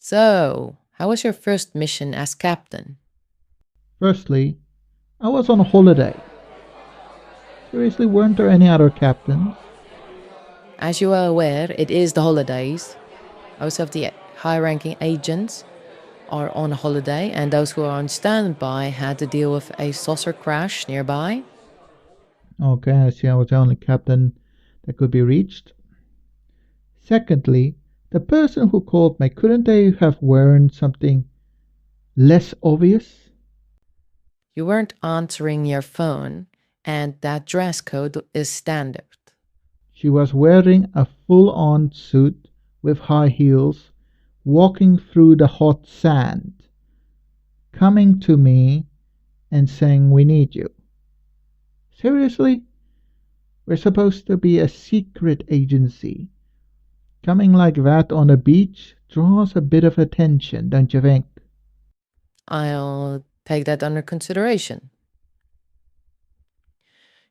So, how was your first mission as captain? Firstly, I was on a holiday. Seriously, weren't there any other captains? As you are aware, it is the holidays. Most of the high ranking agents are on holiday, and those who are on standby had to deal with a saucer crash nearby. Okay, I see I was the only captain that could be reached. Secondly, the person who called me, couldn't they have worn something less obvious? You weren't answering your phone, and that dress code is standard. She was wearing a full on suit with high heels, walking through the hot sand, coming to me and saying, "We need you." Seriously? We're supposed to be a secret agency. Coming like that on a beach draws a bit of attention, don't you think? I'll take that under consideration.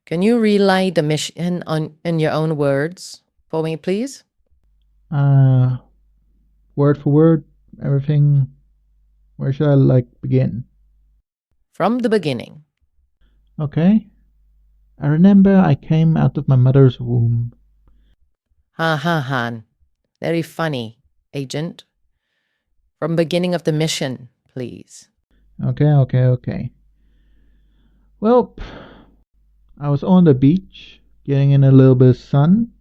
Can you relay the mission in your own words for me, please? Uh, Word for word, everything. Where should I begin? From the beginning. Okay. I remember I came out of my mother's womb. Ha ha Han. Very funny, agent. From beginning of the mission, please. Okay. Well, I was on the beach, getting in a little bit of sun,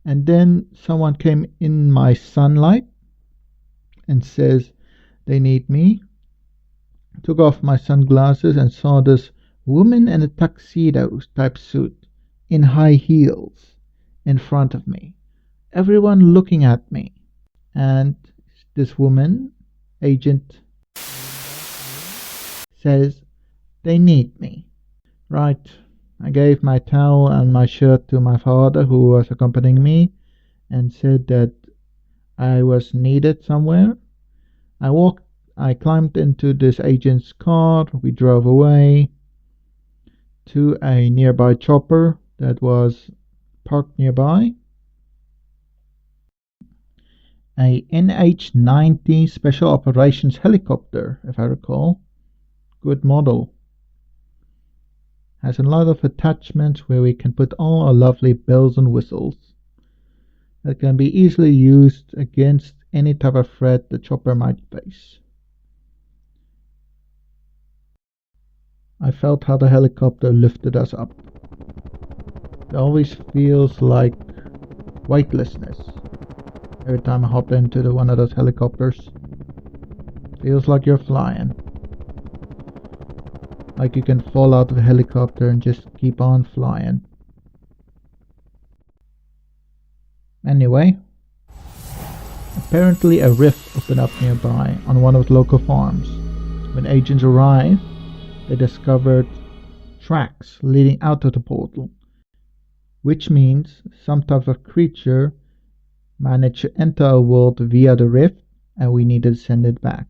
and then someone came in my sunlight and says they need me. Took off my sunglasses and saw this woman in a tuxedo type suit in high heels in front of me. Everyone looking at me. And this woman, agent, says they need me. Right. I gave my towel and my shirt to my father, who was accompanying me, and said that I was needed somewhere. I climbed into this agent's car. We drove away to a nearby chopper that was parked nearby. A NH-90 Special Operations helicopter, if I recall. Good model. Has a lot of attachments where we can put all our lovely bells and whistles that can be easily used against any type of threat the chopper might face. I felt how the helicopter lifted us up. It always feels like weightlessness every time I hop into one of those helicopters. Feels like you're flying. Like you can fall out of a helicopter and just keep on flying. Anyway, apparently a rift opened up nearby on one of the local farms. When agents arrived, they discovered tracks leading out of the portal, which means some type of creature managed to enter our world via the rift and we needed to send it back.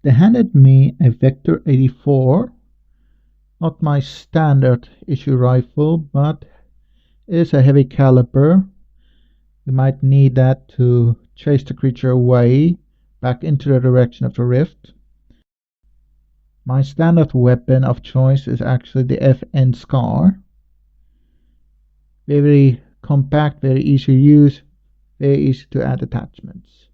They handed me a Vector 84, not my standard issue rifle, but it is a heavy caliber. We might need that to chase the creature away back into the direction of the rift. My standard weapon of choice is actually the FN Scar. Very compact, very easy to use, very easy to add attachments.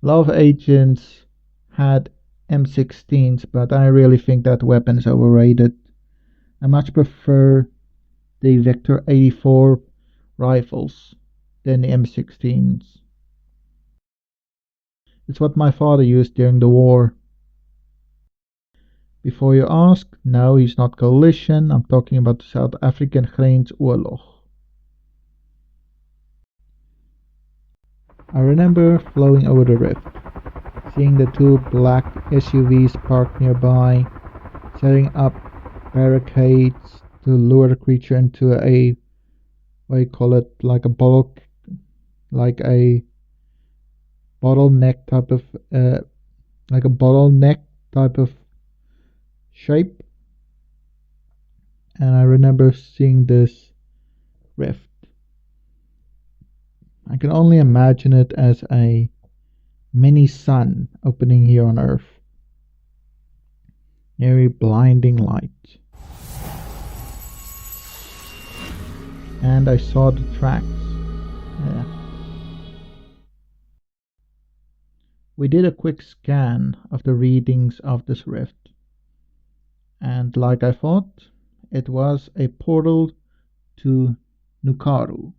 A lot of agents had M16s, but I really think that weapon is overrated. I much prefer the Vector 84 rifles than the M16s. It's what my father used during the war. Before you ask, no, he's not coalition. I'm talking about the South African Grensoorlog. I remember flowing over the rift, seeing the two black SUVs parked nearby, setting up barricades to lure the creature into a, what do you call it, like a bottleneck type of, like a bottleneck type of shape. And I remember seeing this rift. I can only imagine it as a mini sun opening here on Earth. Very blinding light. And I saw the tracks. Yeah. We did a quick scan of the readings of this rift. And like I thought, it was a portal to Nukaru.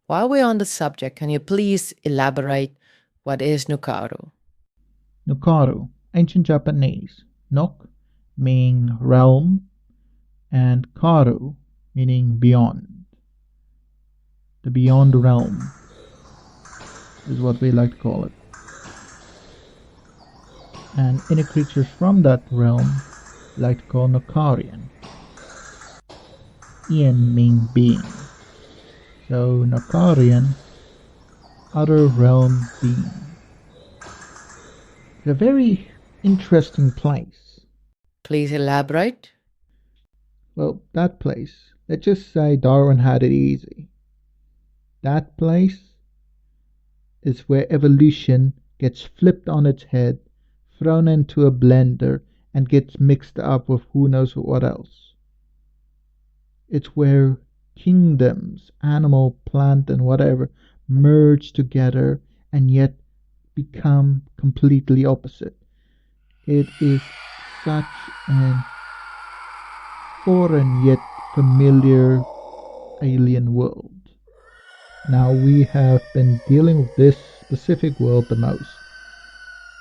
While we're on the subject, can you please elaborate what is Nukaru? Nukaru, ancient Japanese. Nok meaning realm and Karu meaning beyond. The beyond realm is what we like to call it. And any creatures from that realm we like to call Nokarian. Ian meaning being. So Nokarian, other realm being. It's a very interesting place. Please elaborate. Well, that place, let's just say Darwin had it easy. That place is where evolution gets flipped on its head, thrown into a blender, and gets mixed up with who knows what else. It's where kingdoms, animal, plant, and whatever, merge together and yet become completely opposite. It is such an foreign yet familiar alien world. Now we have been dealing with this specific world the most.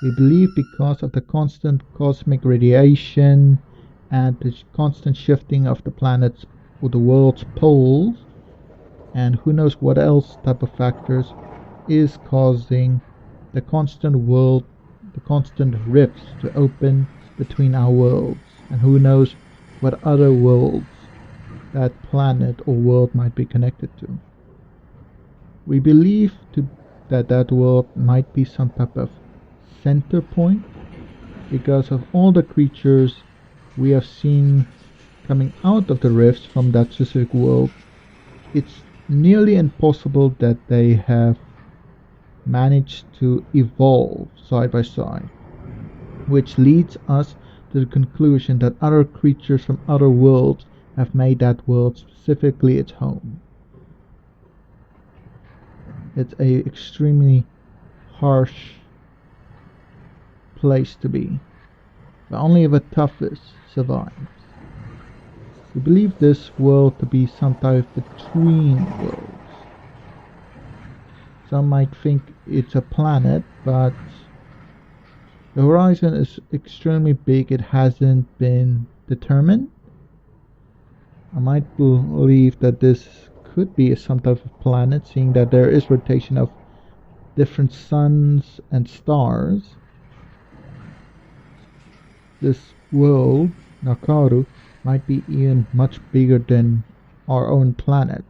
We believe because of the constant cosmic radiation and the constant shifting of the planet's or the world's poles, and who knows what else type of factors is causing the constant rifts to open between our worlds, and who knows what other worlds that planet or world might be connected to. We believe that world might be some type of center point because of all the creatures we have seen coming out of the rifts from that specific world. It's nearly impossible that they have managed to evolve side by side, which leads us to the conclusion that other creatures from other worlds have made that world specifically its home. It's a extremely harsh place to be, but only the toughest survives. We believe this world to be some type between worlds. Some might think it's a planet, but the horizon is extremely big. It hasn't been determined. I might believe that this could be some type of planet, seeing that there is rotation of different suns and stars. This world, Nakaru, might be even much bigger than our own planet.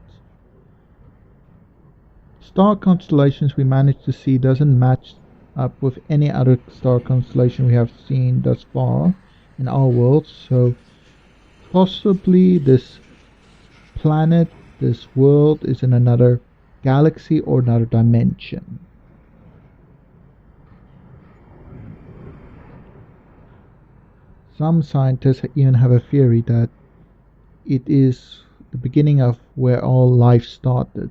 Star constellations we managed to see doesn't match up with any other star constellation we have seen thus far in our world, so possibly this planet, this world is in another galaxy or another dimension. Some scientists even have a theory that it is the beginning of where all life started.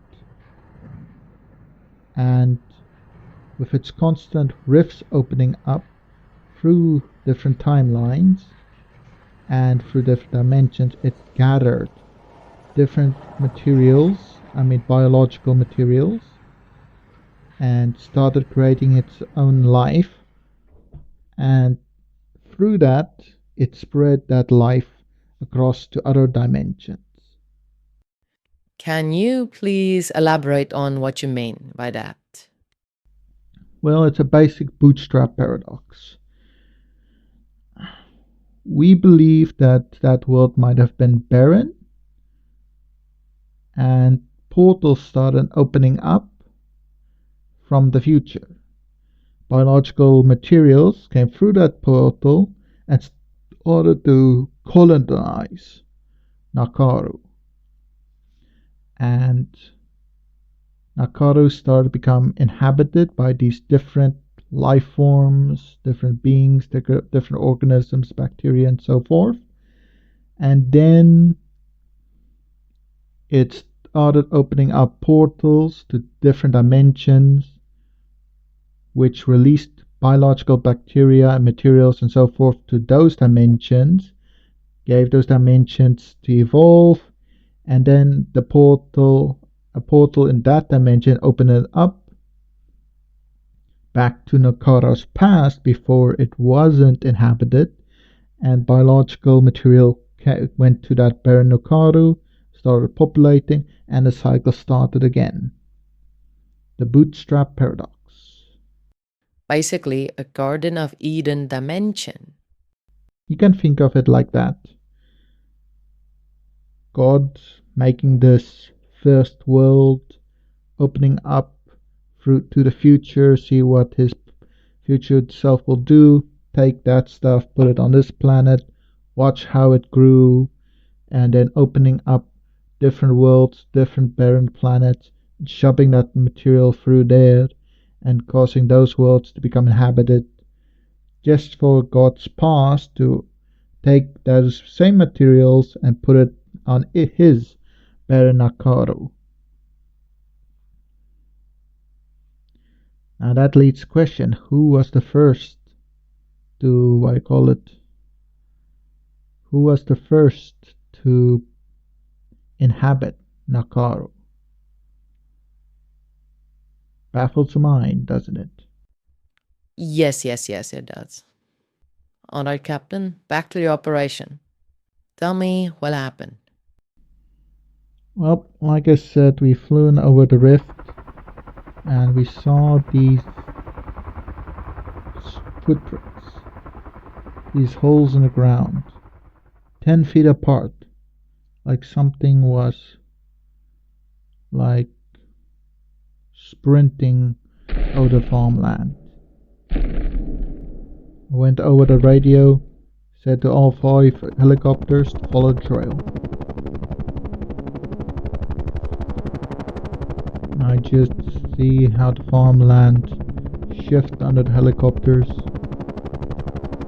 And with its constant rifts opening up through different timelines and through different dimensions, it gathered different materials, biological materials, and started creating its own life. And through that, it spread that life across to other dimensions. Can you please elaborate on what you mean by that? Well, it's a basic bootstrap paradox. We believe that world might have been barren, and portals started opening up from the future. Biological materials came through that portal and started to colonize Nakaru. and Nakaru started to become inhabited by these different life forms, different beings, different organisms, bacteria, and so forth. And then it started opening up portals to different dimensions, which released biological bacteria and materials and so forth to those dimensions, gave those dimensions to evolve, and then a portal in that dimension opened it up back to Nakaru's past before it wasn't inhabited, and biological material went to that barren Nakaru, started populating, and the cycle started again. The bootstrap paradox. Basically, a Garden of Eden dimension. You can think of it like that. God making this first world, opening up through to the future, see what his future self will do, take that stuff, put it on this planet, watch how it grew, and then opening up different worlds, different barren planets, shoving that material through there and causing those worlds to become inhabited, just for God's past to take those same materials and put it on his barren Nakaru. Now that leads to the question, who was the first to, who was the first to inhabit Nakaru? Baffles the mind, doesn't it? Yes, it does. Alright, Captain, back to the operation. Tell me what happened. Well, like I said, we flew in over the rift and we saw these footprints, these holes in the ground, 10 feet apart, like something was like sprinting over the farmland. I went over the radio, said to all 5 helicopters to follow the trail. I just see how the farmland shifted under the helicopters,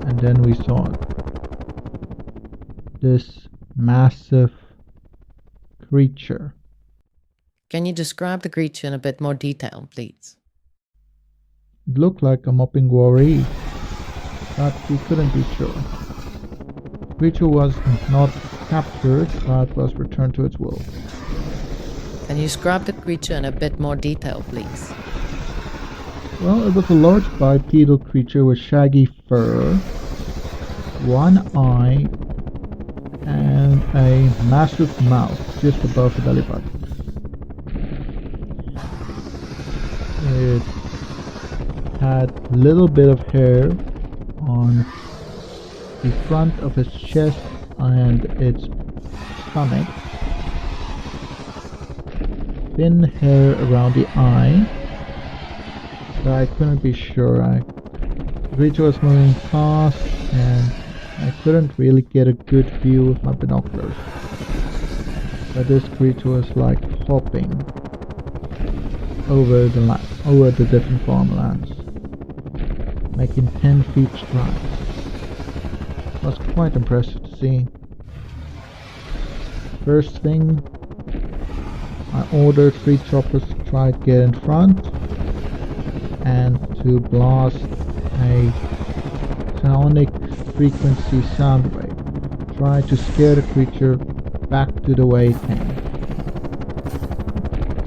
and then we saw this massive creature. Can you describe the creature in a bit more detail, please? It looked like a mopping worry, but we couldn't be sure. The creature was not captured, but was returned to its world. Can you describe the creature in a bit more detail, please? Well, it was a large bipedal creature with shaggy fur, one eye, and a massive mouth just above the belly button. It had a little bit of hair on the front of its chest and its stomach, thin hair around the eye, but I couldn't be sure. The creature was moving fast and I couldn't really get a good view with my binoculars, but this creature was like hopping over the different farmlands, making 10 feet strides. It was quite impressive to see. First thing, I ordered 3 choppers to try to get in front and to blast a sonic frequency sound wave. Try to scare the creature back to the way it came.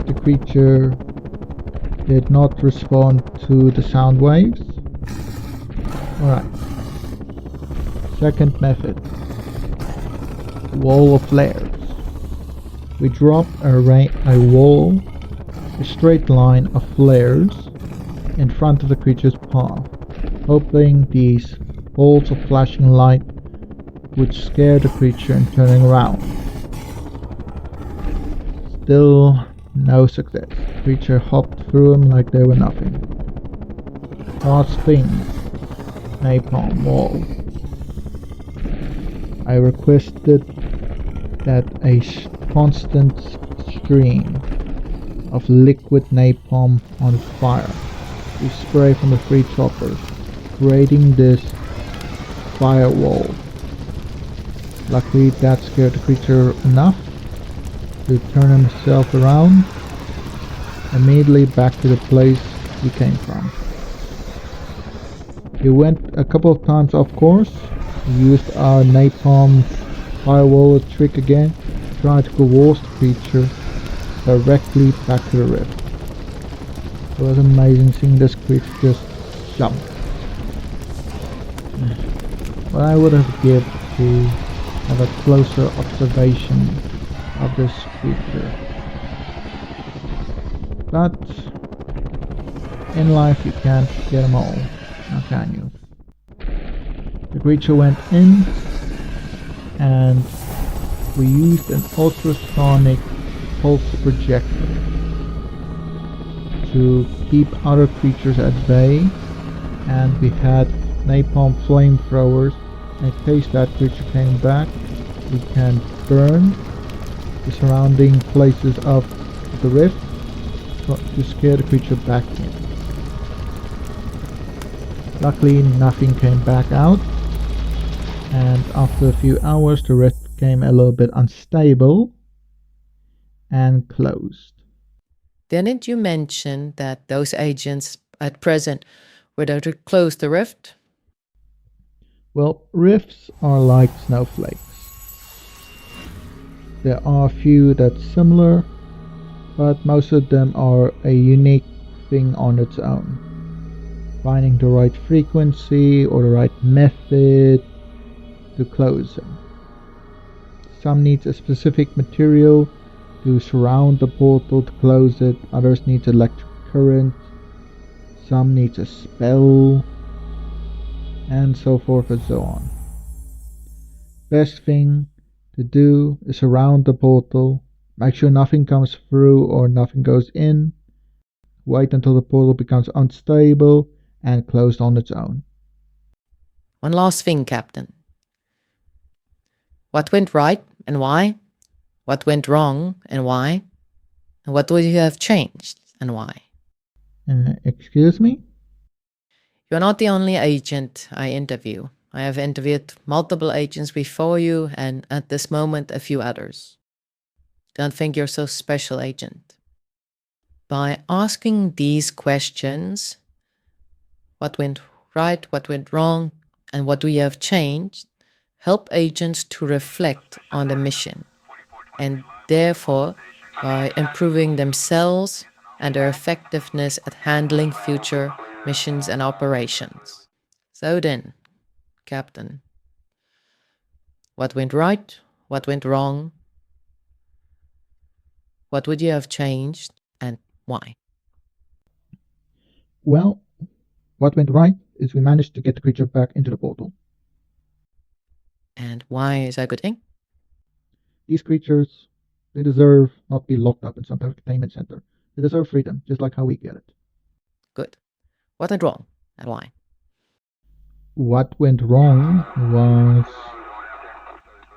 The creature did not respond to the sound waves. Alright. Second method. Wall of flares. We drop a wall, a straight line of flares in front of the creature's path, hoping these balls of flashing light would scare the creature and turning around. Still no success. The creature hopped through them like they were nothing. Last thing, napalm wall. I requested that a constant stream of liquid napalm on fire to spray from the three choppers, creating this firewall. Luckily, that scared the creature enough to turn himself around immediately back to the place he came from. He went a couple of times off course. He used our napalm firewall trick again, tried to coerce the creature directly back to the rift. It was amazing seeing this creature just jump. What I would have given to have a closer observation of this creature. But in life you can't get them all, now can you? The creature went in and we used an ultrasonic pulse projector to keep other creatures at bay, and we had napalm flamethrowers in case that creature came back. We can burn the surrounding places of the rift to scare the creature back in. Luckily nothing came back out, and after a few hours the rift became a little bit unstable and closed. Didn't you mention that those agents at present were there to close the rift? Well, rifts are like snowflakes. There are a few that's similar, but most of them are a unique thing on its own. Finding the right frequency or the right method to close them. Some needs a specific material to surround the portal to close it, others need electric current, some needs a spell, and so forth and so on. Best thing to do is surround the portal, make sure nothing comes through or nothing goes in, wait until the portal becomes unstable and closed on its own. One last thing, Captain. What went right and why? What went wrong and why? And what would you have changed and why? Excuse me? You're not the only agent I interview. I have interviewed multiple agents before you, and at this moment, a few others. Don't think you're so special, agent. By asking these questions, what went right, what went wrong, and what do you have changed, help agents to reflect on the mission, and therefore, by improving themselves and their effectiveness at handling future missions and operations. So then, Captain, what went right? What went wrong? What would you have changed and why? Well, what went right is we managed to get the creature back into the portal. And why is that a good thing? These creatures, they deserve not to be locked up in some entertainment center. They deserve freedom, just like how we get it. Good. What went wrong and why? What went wrong was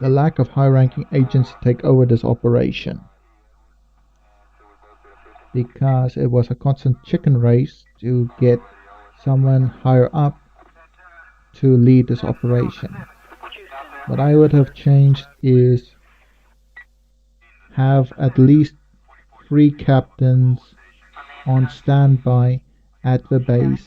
the lack of high-ranking agents to take over this operation. Because it was a constant chicken race to get someone higher up to lead this operation. What I would have changed is have at least 3 captains on standby at the base.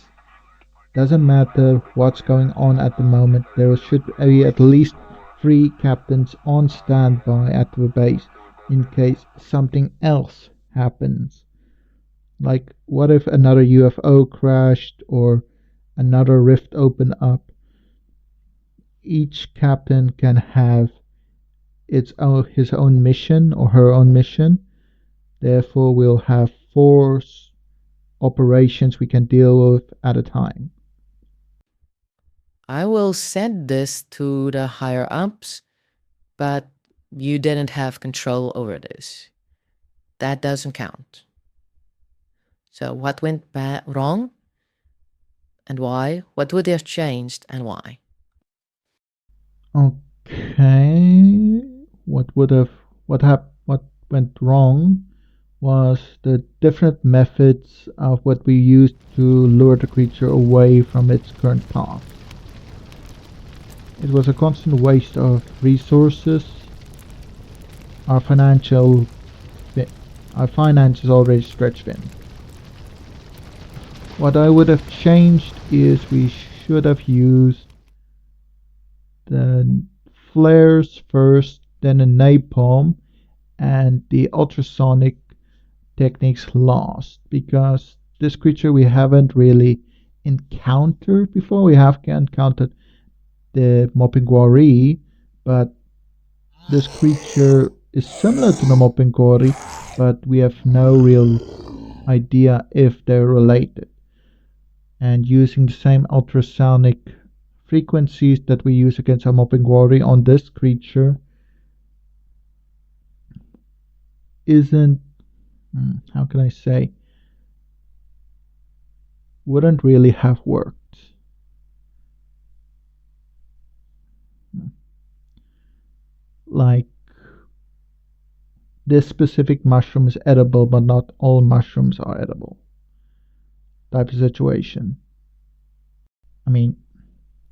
Doesn't matter what's going on at the moment, there should be at least 3 captains on standby at the base in case something else happens. Like, what if another UFO crashed or another rift opened up? Each captain can have his own mission or her own mission. Therefore, we'll have 4 operations we can deal with at a time. I will send this to the higher ups, but you didn't have control over this. That doesn't count. So what went wrong and why? What would you have changed and why? Okay. What went wrong was the different methods of what we used to lure the creature away from its current path. It was a constant waste of resources. Our finances already stretched thin. What I would have changed is we should have used the flares first, then a napalm, and the ultrasonic techniques last, because this creature we haven't really encountered before. We have encountered the Mopinguari, but this creature is similar to the Mopinguari, but we have no real idea if they're related. And using the same ultrasonic frequencies that we use against our Mopinguari on this creature isn't, how can I say, wouldn't really have worked. Like, this specific mushroom is edible, but not all mushrooms are edible type of situation. I mean,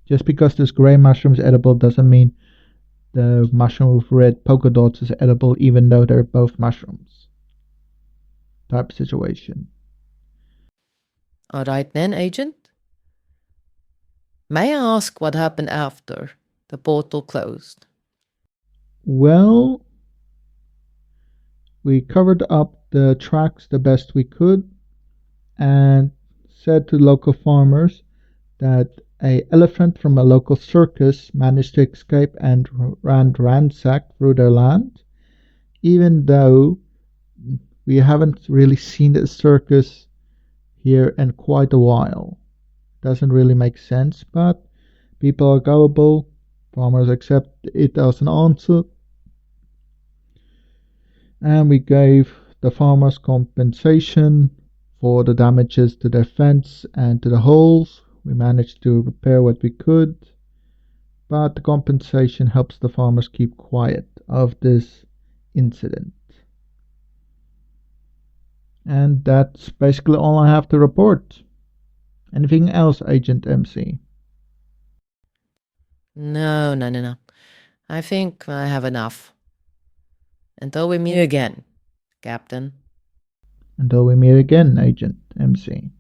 just because this gray mushroom is edible doesn't mean the mushroom with red polka dots is edible, even though they're both mushrooms type of situation. All right then, Agent. May I ask what happened after the portal closed? Well, we covered up the tracks the best we could and said to local farmers that a elephant from a local circus managed to escape and ran ransack through their land, even though we haven't really seen the circus here in quite a while. Doesn't really make sense, but people are gullible. Farmers accept it as an answer, and we gave the farmers compensation for the damages to their fence and to the holes. We managed to repair what we could, but the compensation helps the farmers keep quiet of this incident. And that's basically all I have to report. Anything else, Agent MC? No. I think I have enough. Until we meet again, Captain. Until we meet again, Agent MC.